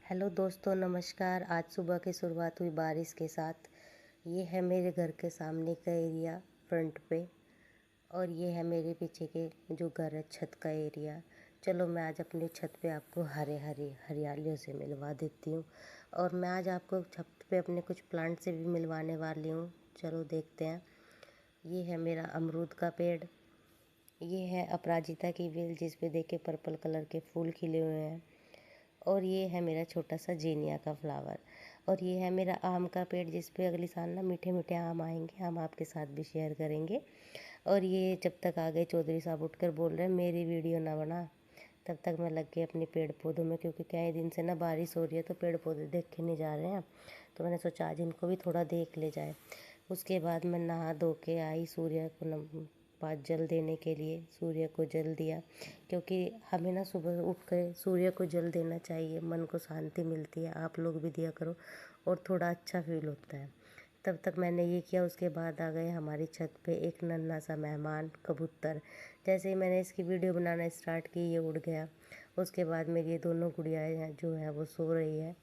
Hello दोस्तों, नमस्कार। आज सुबह की शुरुआत हुई बारिश के साथ। ये है मेरे घर के सामने का एरिया फ्रंट पे, और ये है मेरे पीछे के जो घर है छत का एरिया। चलो मैं आज अपनी छत पे आपको हरे हरे हरियालियों से मिलवा देती हूँ, और मैं आज आपको छत पे अपने कुछ प्लांट से भी मिलवाने वाली हूँ। चलो देखते हैं। ये है मेरा अमरूद का पेड़। ये है अपराजिता की बेल, जिस पे देखे पर्पल कलर के फूल खिले हुए हैं। और ये है मेरा छोटा सा जीनिया का फ्लावर। और ये है मेरा आम का पेड़, जिस पे अगले साल ना मीठे मीठे आम आएंगे। हम आपके साथ भी शेयर करेंगे। और ये जब तक आ गए चौधरी साहब उठकर बोल रहे हैं मेरी वीडियो ना बना, तब तक मैं लग गई अपने पेड़ पौधों में, क्योंकि कई दिन से ना बारिश हो रही है तो पेड़ पौधे देखे नहीं जा रहे हैं। तो मैंने सोचा आज इनको भी थोड़ा देख ले जाए। उसके बाद मैं नहा धो के आई सूर्य को पास जल देने के लिए। सूर्य को जल दिया, क्योंकि हमें ना सुबह उठ कर सूर्य को जल देना चाहिए। मन को शांति मिलती है। आप लोग भी दिया करो और थोड़ा अच्छा फील होता है। तब तक मैंने ये किया। उसके बाद आ गए हमारी छत पे एक नन्हा सा मेहमान, कबूतर। जैसे ही मैंने इसकी वीडियो बनाना स्टार्ट की, ये उड़ गया। उसके बाद मेरी ये दोनों गुड़ियाएँ जो है वो सो रही है।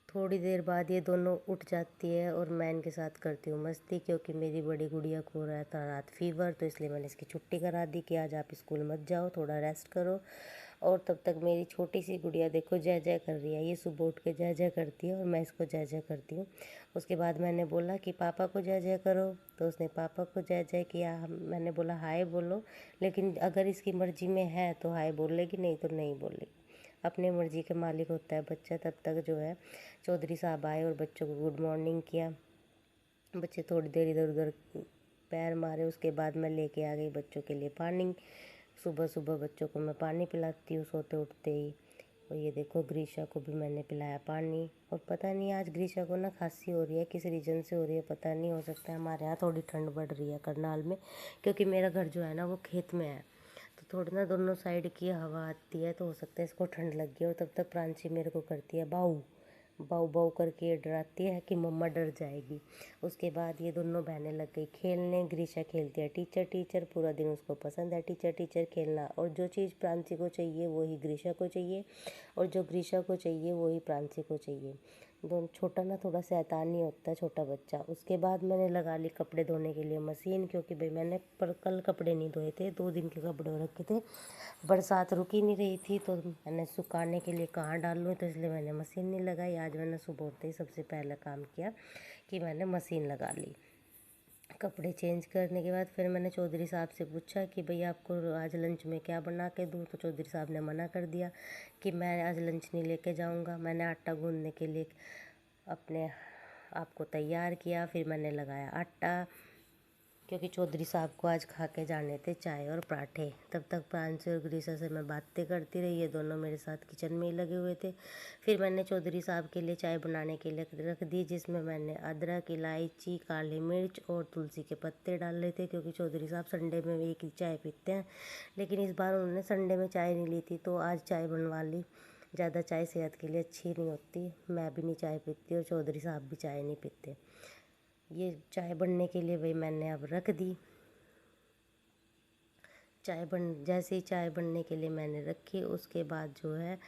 थोड़ी देर बाद ये दोनों उठ जाती है और मैं इनके साथ करती हूँ मस्ती, क्योंकि मेरी बड़ी गुड़िया को रहा था रात फीवर, तो इसलिए मैंने इसकी छुट्टी करा दी कि आज आप स्कूल मत जाओ, थोड़ा रेस्ट करो। और तब तक मेरी छोटी सी गुड़िया देखो जय जय कर रही है। ये सुबह उठ के जय जय करती है और मैं इसको जय जय करती हूँ। उसके बाद मैंने बोला कि पापा को जय जय करो, तो उसने पापा को जय जय किया। मैंने बोला हाय बोलो, लेकिन अगर इसकी मर्जी में है तो हाय बोलेगी, नहीं तो नहीं बोलेगी। अपने मर्जी के मालिक होता है बच्चा। तब तक जो है चौधरी साहब आए और बच्चों को गुड मॉर्निंग किया। बच्चे थोड़ी देर इधर उधर पैर मारे। उसके बाद मैं लेके आ गई बच्चों के लिए पानी। सुबह सुबह बच्चों को मैं पानी पिलाती हूँ सोते उठते ही। और ये देखो ग्रीशा को भी मैंने पिलाया पानी। और पता नहीं आज ग्रीशा को ना खांसी हो रही है, किस रीजन से हो रही है पता नहीं। हो सकता है हमारे यहाँ थोड़ी ठंड बढ़ रही है करनाल में, क्योंकि मेरा घर जो है ना वो खेत में है। तो थोड़ी ना दोनों साइड की हवा आती है, तो हो सकता है इसको ठंड लग गई। और तब तक प्रांशी मेरे को करती है बाऊ बाऊ बाऊ करके, ये डराती है कि मम्मा डर जाएगी। उसके बाद ये दोनों बहनें लग गई खेलने। ग्रीशा खेलती है टीचर टीचर, पूरा दिन उसको पसंद है टीचर टीचर खेलना। और जो चीज़ प्रांशी को चाहिए वही ग्रीशा को चाहिए, और जो ग्रीशा को चाहिए वही प्रांशी को चाहिए। दोनों छोटा ना थोड़ा शैतानी होता है छोटा बच्चा। उसके बाद मैंने लगा ली कपड़े धोने के लिए मशीन, क्योंकि भाई मैंने पर कल कपड़े नहीं धोए थे, 2 दिन के कपड़े रखे थे। बरसात रुक ही नहीं रही थी, तो मैंने सुखाने के लिए कहाँ डाल लूँ, तो इसलिए मैंने मशीन नहीं लगाई। आज मैंने सुबह उठते ही सबसे पहला काम किया कि मैंने मशीन लगा ली। कपड़े चेंज करने के बाद फिर मैंने चौधरी साहब से पूछा कि भैया आपको आज लंच में क्या बना के दूँ, तो चौधरी साहब ने मना कर दिया कि मैं आज लंच नहीं लेके जाऊँगा। मैंने आटा गूँधने के लिए अपने आपको तैयार किया। फिर मैंने लगाया आटा, क्योंकि चौधरी साहब को आज खा के जाने थे चाय और पराठे। तब तक प्रांशी और ग्रीशा से मैं बातें करती रही। ये दोनों मेरे साथ किचन में ही लगे हुए थे। फिर मैंने चौधरी साहब के लिए चाय बनाने के लिए रख दी, जिसमें मैंने अदरक, इलायची, काली मिर्च और तुलसी के पत्ते डाले थे, क्योंकि चौधरी साहब संडे में एक ही चाय पीते हैं। लेकिन इस बार उन्होंने संडे में चाय नहीं ली थी, तो आज चाय बनवा ली। ज़्यादा चाय सेहत के लिए अच्छी नहीं होती। मैं भी नहीं चाय पीती और चौधरी साहब भी चाय नहीं पीते। ये चाय बनने के लिए भाई मैंने अब रख दी। जैसे ही चाय बनने के लिए मैंने रखी, उसके बाद जो है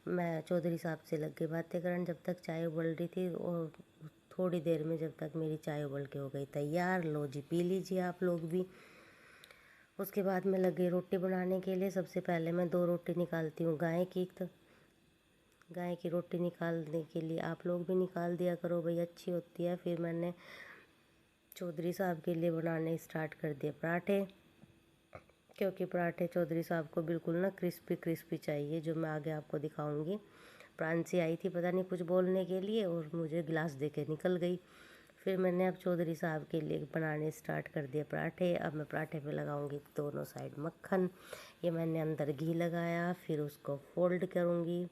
मैं चौधरी साहब से लग गई बातें करने। जब तक चाय उबल रही थी, और थोड़ी देर में जब तक मेरी चाय उबल के हो गई तैयार, लो जी पी लीजिए आप लोग भी। उसके बाद मैं लग गई रोटी बनाने के लिए। सबसे पहले मैं 2 रोटी निकालती हूँ गाय की। तो गाय की रोटी निकालने के लिए आप लोग भी निकाल दिया करो भाई, अच्छी होती है। फिर मैंने चौधरी साहब के लिए बनाने स्टार्ट कर दिए पराठे, क्योंकि पराठे चौधरी साहब को बिल्कुल ना क्रिस्पी क्रिस्पी चाहिए, जो मैं आगे आपको दिखाऊंगी। प्रांशी आई थी पता नहीं कुछ बोलने के लिए, और मुझे गिलास दे के निकल गई। फिर मैंने अब चौधरी साहब के लिए बनाने स्टार्ट कर दिए पराठे। अब मैं पराठे पे लगाऊंगी दोनों साइड मक्खन। ये मैंने अंदर घी लगाया, फिर उसको फोल्ड करूँगी।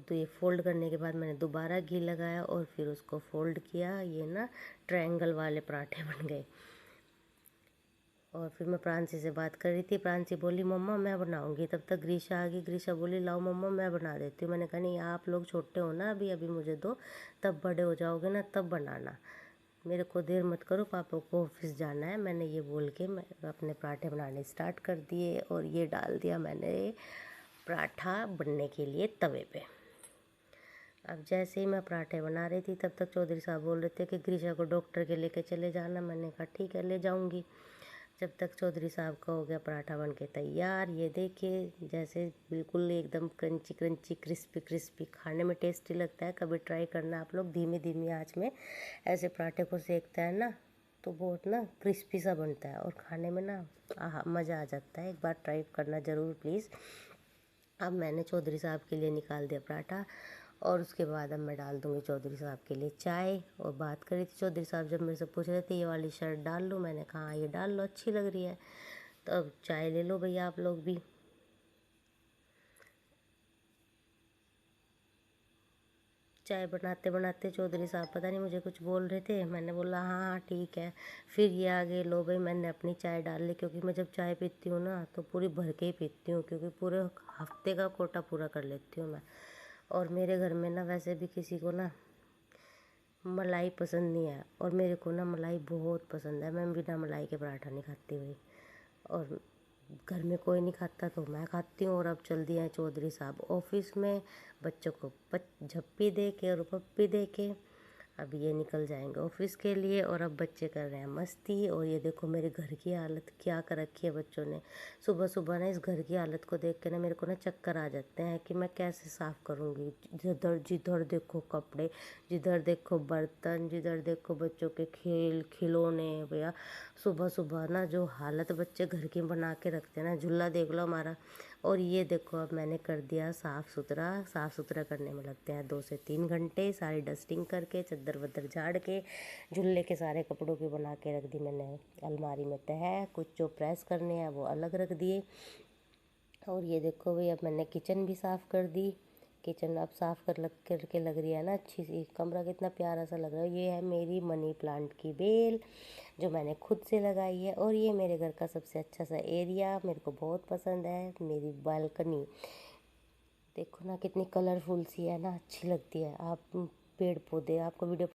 तो ये फोल्ड करने के बाद मैंने दोबारा घी लगाया और फिर उसको फोल्ड किया। ये ना ट्रायंगल वाले पराठे बन गए। और फिर मैं प्रांशी से बात कर रही थी। प्रांशी बोली मम्मा मैं बनाऊंगी। तब तक ग्रीशा आ गई। ग्रीशा बोली लाओ मम्मा मैं बना देती हूँ। मैंने कहा नहीं, आप लोग छोटे हो ना, अभी अभी मुझे दो, तब बड़े हो जाओगे ना तब बनाना, मेरे को देर मत करो, पापा को ऑफिस जाना है। मैंने ये बोल के मैं अपने पराठे बनाने स्टार्ट कर दिए, और ये डाल दिया मैंने पराठा बनने के लिए तवे पे। अब जैसे ही मैं पराठे बना रही थी तब तक चौधरी साहब बोल रहे थे कि ग्रीशा को डॉक्टर के लेके चले जाना। मैंने कहा ठीक है ले जाऊंगी। जब तक चौधरी साहब का हो गया पराठा बन के तैयार। ये देखिए जैसे बिल्कुल एकदम क्रंची क्रंची क्रिस्पी क्रिस्पी, खाने में टेस्टी लगता है। कभी ट्राई करना आप लोग, धीमी धीमी आंच में ऐसे पराठे को सेकता है ना तो बहुत ना क्रिस्पी सा बनता है और खाने में ना मज़ा आ जाता है। एक बार ट्राई करना ज़रूर प्लीज़। अब मैंने चौधरी साहब के लिए निकाल दिया पराठा और उसके बाद अब मैं डाल दूँगी चौधरी साहब के लिए चाय। और बात करी थी चौधरी साहब जब मेरे से पूछ रहे थे ये वाली शर्ट डाल लूँ, मैंने कहा हाँ ये डाल लो अच्छी लग रही है। तो अब चाय ले लो भैया आप लोग भी। चाय बनाते बनाते चौधरी साहब पता नहीं मुझे कुछ बोल रहे थे, मैंने बोला हाँ हाँ ठीक है। फिर ये आगे लो भाई मैंने अपनी चाय डाल ली, क्योंकि मैं जब चाय पीती हूँ ना तो पूरी भर के ही पीती हूँ, क्योंकि पूरे हफ्ते का कोटा पूरा कर लेती हूँ मैं। और मेरे घर में ना वैसे भी किसी को ना मलाई पसंद नहीं है और मेरे को ना मलाई बहुत पसंद है। मैं बिना मलाई के पराठा नहीं खाती भाई। और घर में कोई नहीं खाता तो मैं खाती हूँ। और अब चल दिए हैं चौधरी साहब ऑफिस में बच्चों को झप्पी दे के और पप्पी दे के। अब ये निकल जाएंगे ऑफिस के लिए और अब बच्चे कर रहे हैं मस्ती। और ये देखो मेरे घर की हालत क्या कर रखी है बच्चों ने। सुबह सुबह ना इस घर की हालत को देख के ना मेरे को ना चक्कर आ जाते हैं कि मैं कैसे साफ़ करूँगी। जिधर जिधर देखो कपड़े, जिधर देखो बर्तन, जिधर देखो बच्चों के खिलौने भैया। सुबह सुबह ना जो हालत बच्चे घर की बना के रखते हैं ना, झूला देख लो हमारा। और ये देखो अब मैंने कर दिया साफ़ सुथरा। साफ़ सुथरा करने में लगते हैं 2 से 3 घंटे। सारी डस्टिंग करके चद्दर वद्दर झाड़ के झुल्ले के सारे कपड़ों की बना के रख दी मैंने अलमारी में तह। कुछ जो प्रेस करने हैं वो अलग रख दिए। और ये देखो भाई अब मैंने किचन भी साफ़ कर दी। किचन अब साफ़ करके लग रही है ना अच्छी सी। कमरा कितना प्यारा सा लग रहा है। ये है मेरी मनी प्लांट की बेल जो मैंने खुद से लगाई है। और ये मेरे घर का सबसे अच्छा सा एरिया, मेरे को बहुत पसंद है, मेरी बालकनी। देखो ना कितनी कलरफुल सी है ना, अच्छी लगती है। आप पेड़ पौधे आपको वीडियो